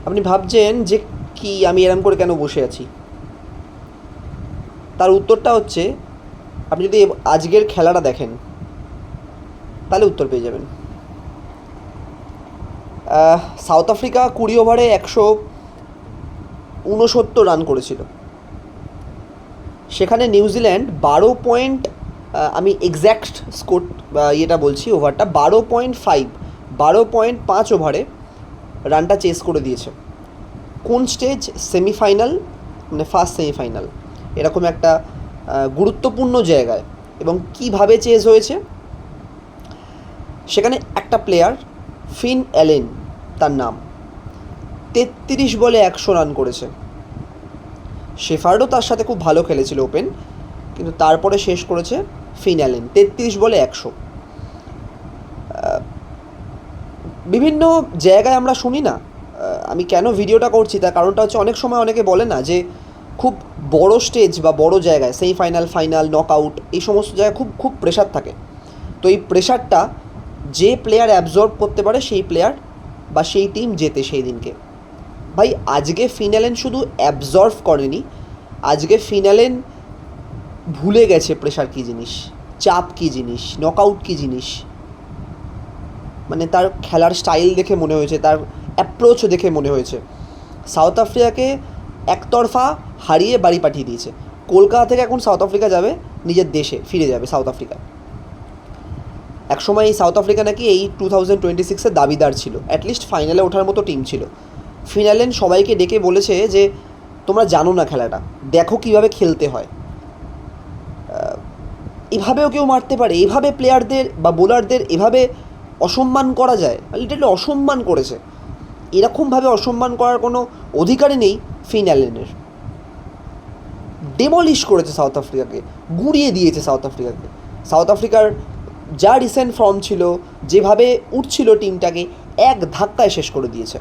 আপনি ভাবছেন যে কি আমি এরম করে কেন বসে আছি, তার উত্তরটা হচ্ছে আপনি যদি আজকের খেলাটা দেখেন তাহলে উত্তর পেয়ে যাবেন। সাউথ আফ্রিকা 20 ওভারে 169 রান করেছিল। সেখানে নিউজিল্যান্ড 12 পয়েন্ট, আমি এক্স্যাক্ট স্কোর ইয়েটা বলছি, ওভারটা 12.5, 12.5 ওভারে রানটা চেস করে দিয়েছে। কোন স্টেজ? সেমিফাইনাল, মানে ফার্স্ট সেমিফাইনাল, এরকম একটা গুরুত্বপূর্ণ জায়গায়। এবং কিভাবে চেস হয়েছে, সেখানে একটা প্লেয়ার, ফিন অ্যালেন তার নাম, 33 বলে 100 রান করেছে। শেফার্ডও তার সাথে খুব ভালো খেলেছিল ওপেন, কিন্তু তারপরে শেষ করেছে ফিন অ্যালেন 33 বলে 100। বিভিন্ন জায়গায় আমরা শুনি না, আমি কেন ভিডিওটা করছি তার কারণটা হচ্ছে অনেক সময় অনেকে বলে না যে খুব বড় স্টেজ বা বড় জায়গায় সেমিফাইনাল, ফাইনাল, নকআউট, এই সমস্ত জায়গায় খুব খুব প্রেশার থাকে। তো এই প্রেশারটা যে প্লেয়ার অ্যাবজর্ব করতে পারে সেই প্লেয়ার বা সেই টিম জেতে সেই দিনকে। ভাই আজকে ফিন অ্যালেন শুধু অ্যাবজর্ভ করেনি, আজকে ফিন অ্যালেন ভুলে গেছে প্রেশার কী জিনিস, চাপ কী জিনিস, নকআউট কী জিনিস। মানে তার খেলার স্টাইল দেখে মনে হয়েছে, তার অ্যাপ্রোচ দেখে মনে হয়েছে সাউথ আফ্রিকাকে একতরফা হারিয়ে বাড়ি পাঠিয়ে দিয়েছে। কলকাতা থেকে এখন সাউথ আফ্রিকা যাবে, নিজের দেশে ফিরে যাবে সাউথ আফ্রিকা। একসময় এই সাউথ আফ্রিকা নাকি এই 2026-এর দাবিদার ছিল, অ্যাটলিস্ট ফাইনালে ওঠার মতো টিম ছিল। ফিন অ্যালেন সবাইকে ডেকে বলেছে যে তোমরা জানো না খেলাটা, দেখো কীভাবে খেলতে হয়। এভাবেও কেউ মারতে পারে, এভাবে প্লেয়ারদের বা বোলারদের এভাবে অসম্মান করা যায়, লিটারালি অসম্মান করেছে। এরকমভাবে অসম্মান করার কোনো অধিকারই নেই ফিন অ্যালেনের। ডেমলিশ করেছে সাউথ আফ্রিকাকে, গুঁড়িয়ে দিয়েছে সাউথ আফ্রিকাকে। সাউথ আফ্রিকার যা রিসেন্ট ফর্ম ছিল, যেভাবে উঠছিল টিমটাকে, এক ধাক্কায় শেষ করে দিয়েছে।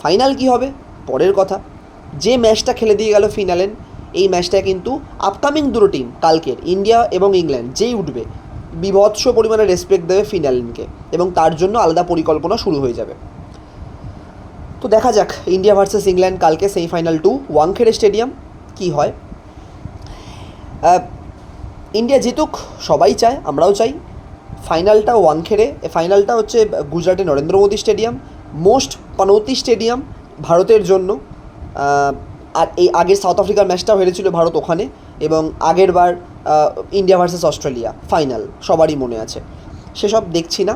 ফাইনাল কী হবে পরের কথা, যে ম্যাচটা খেলে দিয়ে গেল ফিন অ্যালেন, এই ম্যাচটা কিন্তু আপকামিং দুটো টিম কালকের ইন্ডিয়া এবং ইংল্যান্ড যেই উঠবে বিভৎস পরিমাণে রেসপেক্ট দেবে ফিন অ্যালেনকে, এবং তার জন্য আলাদা পরিকল্পনা শুরু হয়ে যাবে। তো দেখা যাক ইন্ডিয়া ভার্সেস ইংল্যান্ড কালকে সেমিফাইনাল 2 ওয়াংখেড়ে স্টেডিয়াম কী হয়। ইন্ডিয়া জিতুক সবাই চায়, আমরাও চাই। ফাইনালটা ওয়াংখেড়ে, ফাইনালটা হচ্ছে গুজরাটে নরেন্দ্র মোদী স্টেডিয়াম, মোস্ট পানৌতি স্টেডিয়াম ভারতের জন্য। আর এই আগের সাউথ আফ্রিকার ম্যাচটাও হেরেছিল ভারত ওখানে, এবং আগের বার ইন্ডিয়া ভার্সেস অস্ট্রেলিয়া ফাইনাল সবারই মনে আছে। সেসব দেখছি না,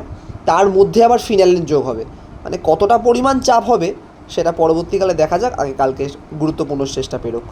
তার মধ্যে আবার ফিন অ্যালেন যোগ হবে, মানে কতটা পরিমাণ চাপ হবে সেটা পরবর্তীকালে দেখা যাক, আগে কালকে গুরুত্বপূর্ণ স্টেজটা পেরোক।